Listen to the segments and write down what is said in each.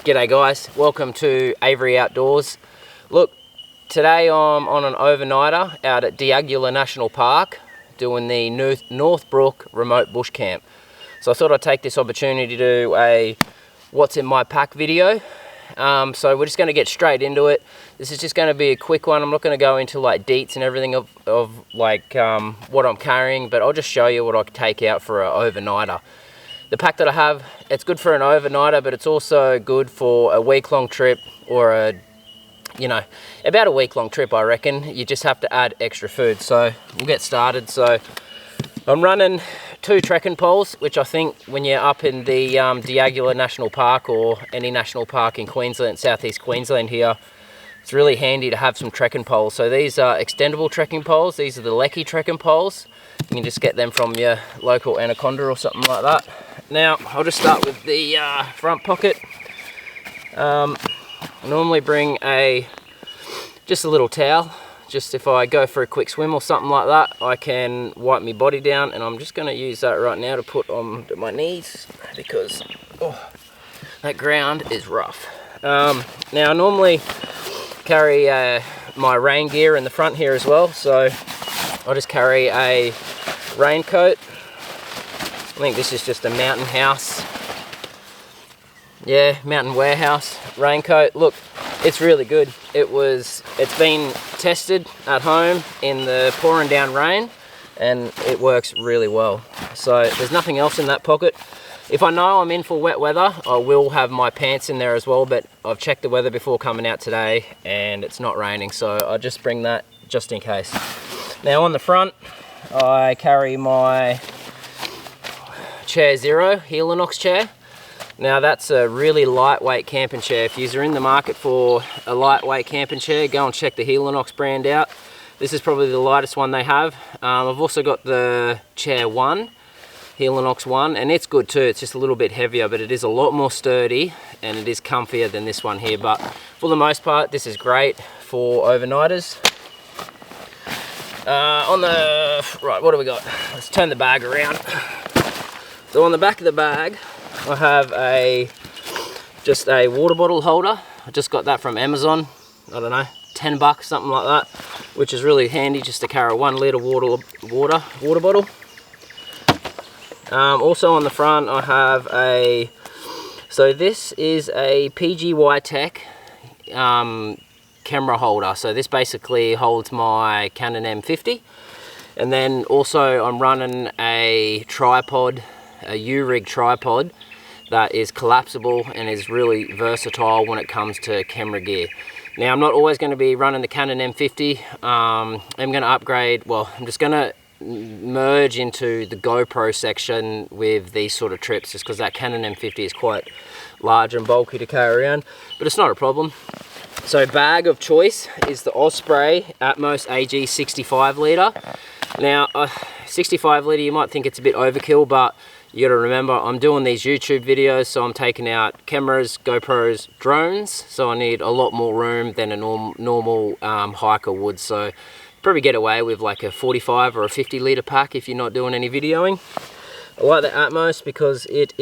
G'day guys, welcome to Avery Outdoors. Look, today I'm on an overnighter out at Diagula National Park doing the Northbrook remote bush camp. So I thought I'd take this opportunity to do a what's in my pack video. So we're just going to get straight into it. This is just going to be a quick one. I'm not going to go into like deets and everything of what I'm carrying, but I'll just show you what I could take out for an overnighter. The pack that I have, it's good for an overnighter, but it's also good for a week-long trip or about a week-long trip, I reckon. You just have to add extra food. So we'll get started. So I'm running 2 trekking poles, which I think when you're up in the Diagula National Park or any national park in Queensland, Southeast Queensland here, it's really handy to have some trekking poles. So these are extendable trekking poles. These are the Lecky trekking poles. You can just get them from your local Anaconda or something like that. Now, I'll just start with the front pocket. I normally bring just a little towel. Just if I go for a quick swim or something like that, I can wipe my body down, and I'm just going to use that right now to put on my knees because that ground is rough. Now, I normally carry my rain gear in the front here as well, so I'll just carry a raincoat. I think this is just a Mountain Warehouse raincoat. Look, it's really good. It's been tested at home in the pouring down rain, and it works really well. So there's nothing else in that pocket. If I know I'm in for wet weather, I will have my pants in there as well, but I've checked the weather before coming out today and it's not raining, so I'll just bring that just in case. Now on the front, I carry my Chair Zero Helinox chair. Now that's a really lightweight camping chair. If you're in the market for a lightweight camping chair, go and check the Helinox brand out. This is probably the lightest one they have. I've also got the Chair 1, Helinox 1, and it's good too. It's just a little bit heavier, but it is a lot more sturdy and it is comfier than this one here. But for the most part, this is great for overnighters. Right, what do we got? Let's turn the bag around. So on the back of the bag, I have just a water bottle holder. I just got that from Amazon. I don't know, 10 bucks, something like that, which is really handy just to carry a 1 litre water bottle. Also on the front, I have so this is a PGY Tech camera holder. So this basically holds my Canon M50. And then also I'm running a tripod, a U-rig tripod that is collapsible and is really versatile when it comes to camera gear. Now I'm not always going to be running the Canon M50. I'm going to upgrade, I'm just going to merge into the GoPro section with these sort of trips, just because that Canon M50 is quite large and bulky to carry around, but it's not a problem. So bag of choice is the Osprey Atmos AG 65 litre. Now 65 litre, you might think it's a bit overkill, but you got to remember I'm doing these YouTube videos, so I'm taking out cameras, GoPros, drones, so I need a lot more room than a normal hiker would. So probably get away with like a 45 or a 50 litre pack if you're not doing any videoing. I like the Atmos because it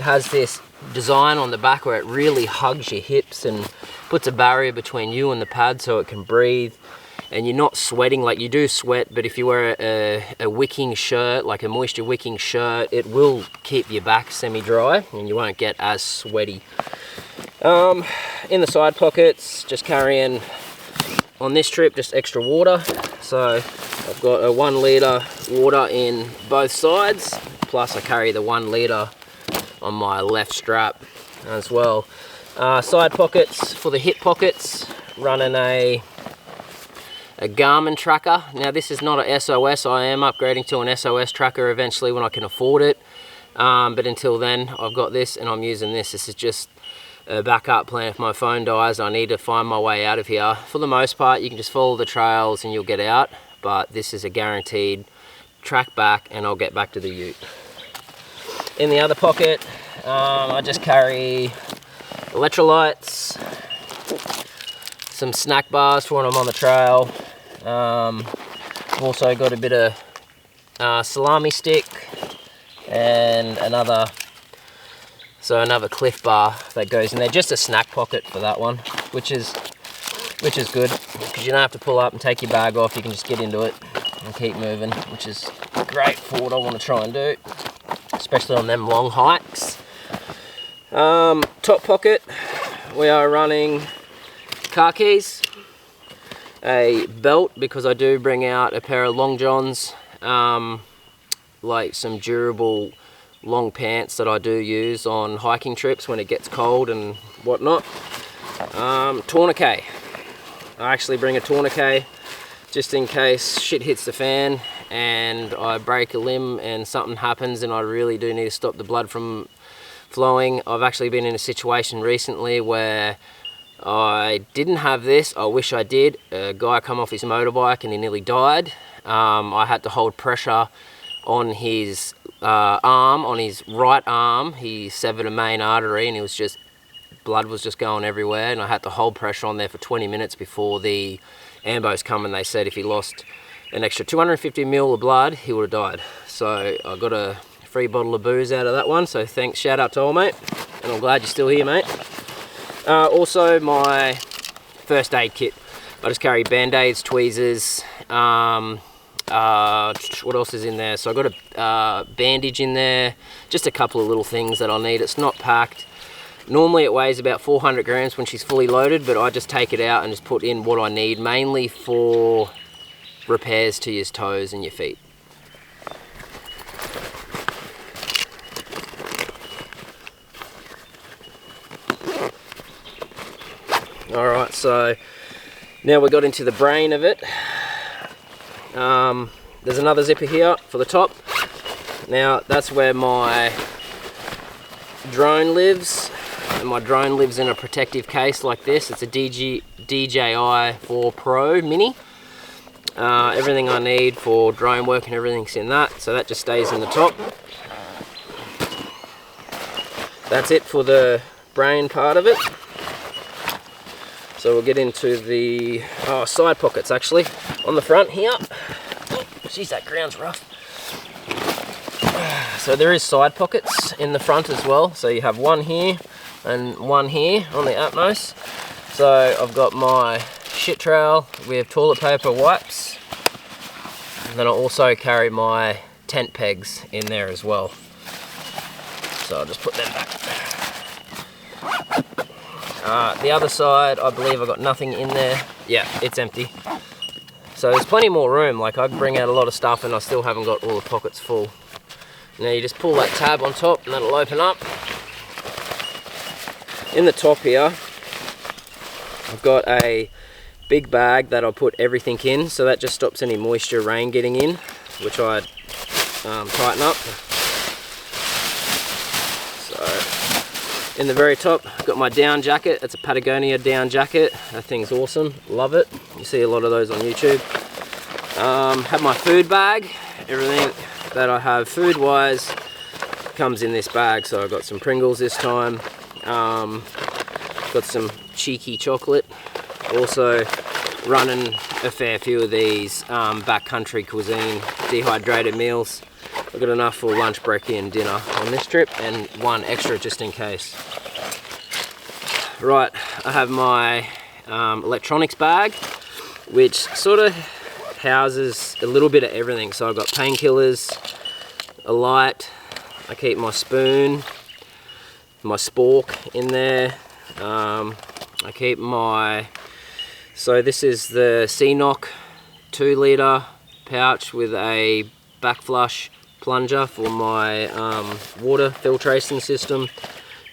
has this design on the back where it really hugs your hips and puts a barrier between you and the pad so it can breathe, and you're not sweating. Like, you do sweat, but if you wear a wicking shirt, like a moisture wicking shirt, it will keep your back semi-dry and you won't get as sweaty. In the side pockets, just carrying on this trip just extra water. So I've got a 1 litre water in both sides, plus I carry the 1 litre on my left strap as well. Side pockets for the hip pockets, running a Garmin tracker. Now this is not a SOS. I am upgrading to an SOS tracker eventually when I can afford it, but until then I've got this and I'm using this. This is just a backup plan if my phone dies. I need to find my way out of here. For the most part, you can just follow the trails and you'll get out, but this is a guaranteed track back and I'll get back to the ute. In the other pocket, I just carry electrolytes, some snack bars for when I'm on the trail. I've also got a bit of salami stick and another So another Cliff Bar that goes in there, just a snack pocket for that one, which is good, because you don't have to pull up and take your bag off. You can just get into it and keep moving, which is great for what I want to try and do, especially on them long hikes. Top pocket, we are running car keys, a belt, because I do bring out a pair of long johns, like some durable long pants that I do use on hiking trips when it gets cold and whatnot. Tourniquet. I actually bring a tourniquet just in case shit hits the fan and I break a limb and something happens and I really do need to stop the blood from flowing. I've actually been in a situation recently where I didn't have this. I wish I did. A guy come off his motorbike and he nearly died. I had to hold pressure on his arm, on his right arm. He severed a main artery and blood was just going everywhere, and I had to hold pressure on there for 20 minutes before the ambos come, and they said if he lost an extra 250 ml of blood, he would have died. So I got a free bottle of booze out of that one, so thanks, shout out to old mate, and I'm glad you're still here, mate. Also my first aid kit. I just carry band-aids, tweezers, what else is in there? So I got a bandage in there, just a couple of little things that I'll need. It's not packed. Normally it weighs about 400 grams when she's fully loaded, but I just take it out and just put in what I need, mainly for repairs to your toes and your feet. Alright, so now we got into the brain of it. There's another zipper here for the top. Now that's where my drone lives, and my drone lives in a protective case like this. It's a DJI 4 Pro Mini. Everything I need for drone work and everything's in that, so that just stays in the top. That's it for the brain part of it. So we'll get into the side pockets actually. On the front here, jeez, that ground's rough. So there is side pockets in the front as well. So you have one here and one here on the utmost. So I've got my shit trowel with toilet paper, wipes, and then I also carry my tent pegs in there as well. So I'll just put them back. The other side, I believe I've got nothing in there. Yeah, it's empty. So there's plenty more room. Like I can bring out a lot of stuff and I still haven't got all the pockets full. Now you just pull that tab on top and that'll open up. In the top here, I've got a big bag that I'll put everything in, so that just stops any moisture, rain getting in, which I tighten up. So in the very top, I've got my down jacket. It's a Patagonia down jacket. That thing's awesome, love it. You see a lot of those on YouTube. Have my food bag. Everything that I have food wise comes in this bag. So I've got some Pringles this time. Got some cheeky chocolate. Also running a fair few of these backcountry cuisine dehydrated meals. I've got enough for lunch, brekkie and dinner on this trip, and one extra just in case. Right, I have my electronics bag, which sort of houses a little bit of everything. So I've got painkillers, a light, I keep my spoon, my spork in there. I keep my, so this is the CNOC 2 litre pouch with a back flush plunger for my water filtration system,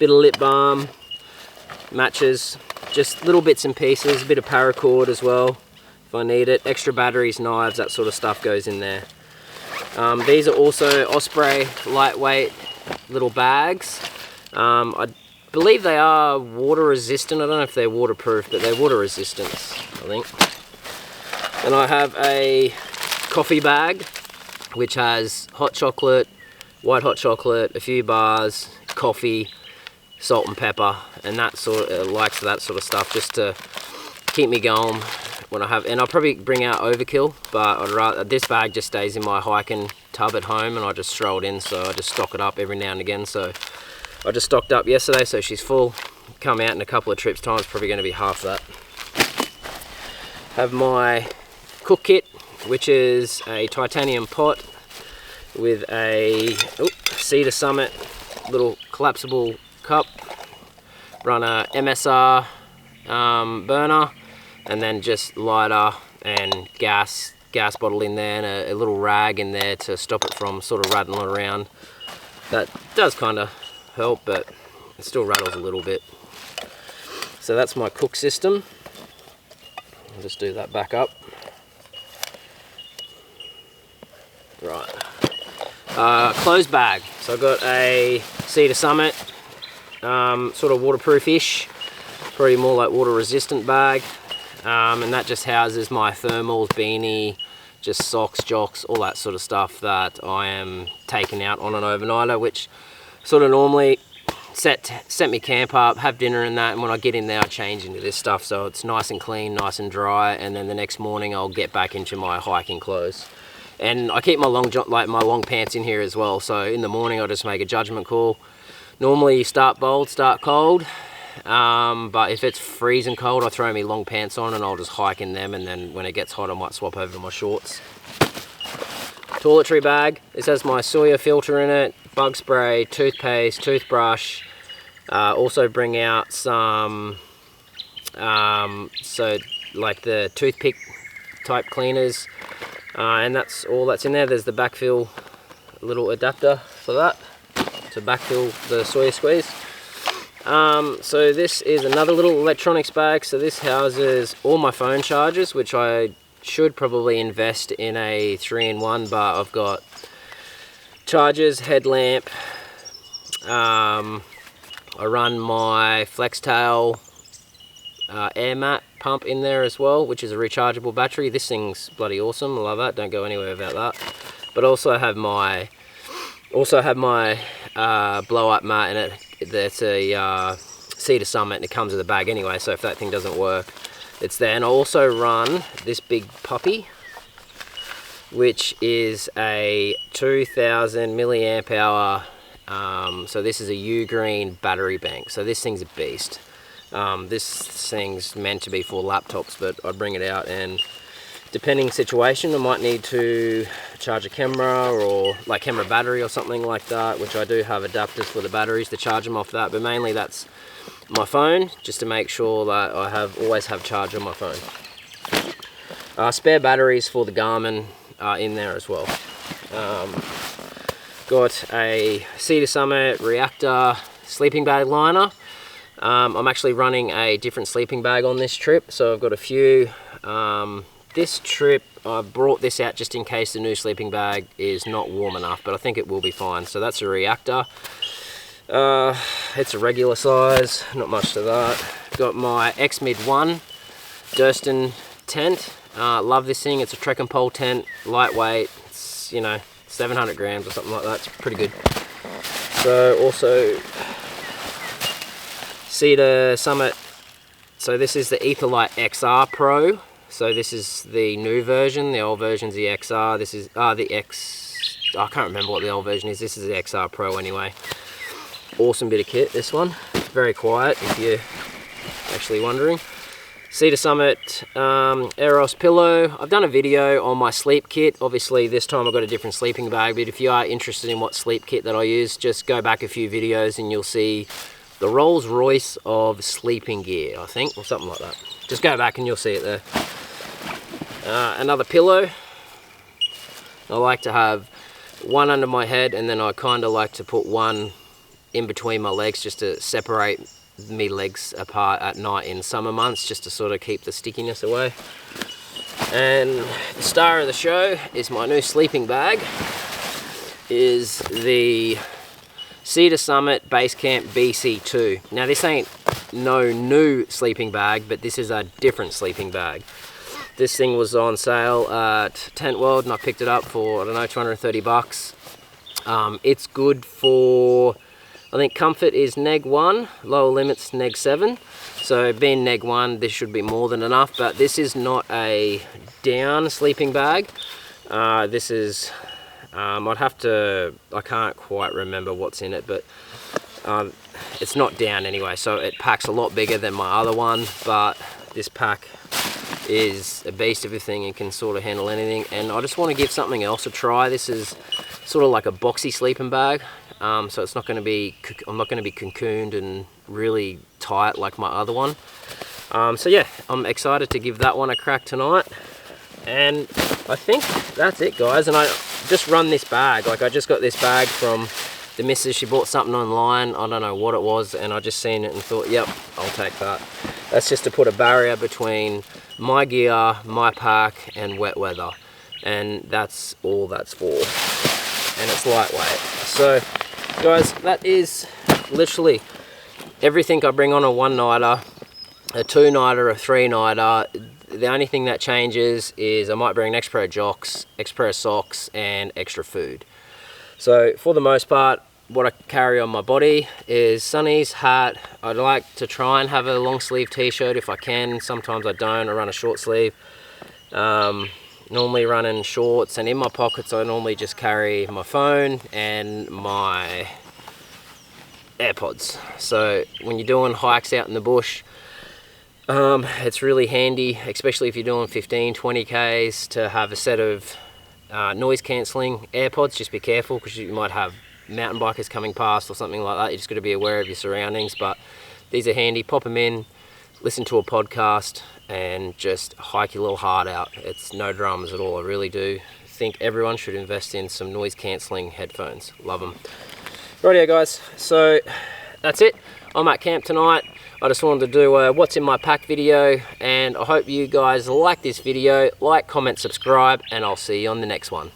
bit of lip balm, matches, just little bits and pieces, a bit of paracord as well if I need it, extra batteries, knives, that sort of stuff goes in there. These are also Osprey lightweight little bags. I believe they are water resistant. I don't know if they're waterproof, but they're water resistant, I think. And I have a coffee bag which has hot chocolate, white hot chocolate, a few bars, coffee, salt and pepper, and that sort of likes that sort of stuff just to keep me going when I have. And I'll probably bring out overkill, but I'd rather, this bag just stays in my hiking tub at home and I just throw it in, so I just stock it up every now and again. So I just stocked up yesterday, so she's full. Come out in a couple of trips time, it's probably going to be half that. Have my cook kit, which is a titanium pot with a Cedar Summit little collapsible cup. Run a MSR burner, and then just lighter and gas bottle in there, and a little rag in there to stop it from sort of rattling around. That does kind of help, but it still rattles a little bit. So that's my cook system. I'll just do that back up. Right. Clothes bag. So I've got a Cedar Summit, sort of waterproof-ish, probably more like water resistant bag. And that just houses my thermals, beanie, just socks, jocks, all that sort of stuff that I am taking out on an overnighter, which sort of normally set me camp up, have dinner and that, and when I get in there I change into this stuff, so it's nice and clean, nice and dry, and then the next morning I'll get back into my hiking clothes. And I keep my long pants in here as well, so in the morning I'll just make a judgment call. Normally you start bold, start cold, but if it's freezing cold I throw my long pants on and I'll just hike in them, and then when it gets hot I might swap over to my shorts. Toiletry bag. This has my Sawyer filter in it, bug spray, toothpaste, toothbrush. Also bring out some, so like the toothpick type cleaners, and that's all that's in there. There's the backfill little adapter for that to backfill the Sawyer squeeze. So this is another little electronics bag. So this houses all my phone chargers, which I should probably invest in a 3-in-1, but I've got chargers, headlamp, I run my Flextail air mat pump in there as well, which is a rechargeable battery. This thing's bloody awesome, I love that, don't go anywhere without that. But also have my blow up mat in it. That's a Cedar Summit, and it comes with a bag anyway, so if that thing doesn't work, it's there. And I also run this big puppy, which is a 2000 milliamp hour, so this is a U-Green battery bank. So this thing's a beast. This thing's meant to be for laptops, but I bring it out, and depending situation I might need to charge a camera, or like camera battery or something like that, which I do have adapters for the batteries to charge them off that, but mainly that's my phone, just to make sure that I always have charge on my phone. Spare batteries for the Garmin in there as well. Got a Cedar Summit Reactor sleeping bag liner. I'm actually running a different sleeping bag on this trip, so I've got a few. This trip I brought this out just in case the new sleeping bag is not warm enough, but I think it will be fine. So that's a Reactor. It's a regular size, not much to that. Got my X-Mid 1 Durston tent. Love this thing. It's a trek and pole tent, lightweight. It's, 700 grams or something like that. It's pretty good. So also Cedar Summit. So this is the Etherlight XR Pro. So this is the new version. The old version's the XR. This is the X. I can't remember what the old version is. This is the XR Pro anyway. Awesome bit of kit, this one. Very quiet, if you're actually wondering. Cedar Summit Eros pillow. I've done a video on my sleep kit. Obviously this time I've got a different sleeping bag, but if you are interested in what sleep kit that I use, just go back a few videos and you'll see the Rolls Royce of sleeping gear, I think, or something like that. Just go back and you'll see it there. Another pillow. I like to have one under my head, and then I kind of like to put one in between my legs just to separate me legs apart at night in summer months, just to sort of keep the stickiness away. And the star of the show is my new sleeping bag, is the Cedar Summit Base Camp BC2. Now this ain't no new sleeping bag, but this is a different sleeping bag. This thing was on sale at Tent World and I picked it up for, I don't know, 230 bucks. It's good for, I think comfort is neg 1, lower limits neg 7. So being neg 1, this should be more than enough, but this is not a down sleeping bag. This is, I can't quite remember what's in it, but It's not down anyway, so it packs a lot bigger than my other one, but this pack is a beast of a thing and can sort of handle anything. And I just want to give something else a try. This is sort of like a boxy sleeping bag, so it's not going to be, I'm not going to be cocooned and really tight like my other one. So yeah, I'm excited to give that one a crack tonight. And I think that's it, guys. And I just run this bag, like I just got this bag from the missus. She bought something online, I don't know what it was, and I just seen it and thought, yep, I'll take that. That's just to put a barrier between my gear, my pack, and wet weather. And that's all that's for. And it's lightweight. So guys, that is literally everything I bring on a one-nighter, a two-nighter, a three-nighter. The only thing that changes is I might bring an extra pair of jocks, extra pair of socks, and extra food. So for the most part, what I carry on my body is sunnies, hat. I'd like to try and have a long sleeve t-shirt if I can. Sometimes I don't, I run a short sleeve. Normally running shorts, and in my pockets I normally just carry my phone and my AirPods. So when you're doing hikes out in the bush, it's really handy, especially if you're doing 15-20 Ks, to have a set of noise cancelling AirPods. Just be careful because you might have mountain bikers coming past or something like that. You just got to be aware of your surroundings, but these are handy. Pop them in, listen to a podcast, and just hike your little heart out. It's no dramas at all. I really do think everyone should invest in some noise cancelling headphones. Love them. Rightio guys, so that's it. I'm at camp tonight. I just wanted to do a what's in my pack video, and I hope you guys like this video. Like, comment, subscribe, and I'll see you on the next one.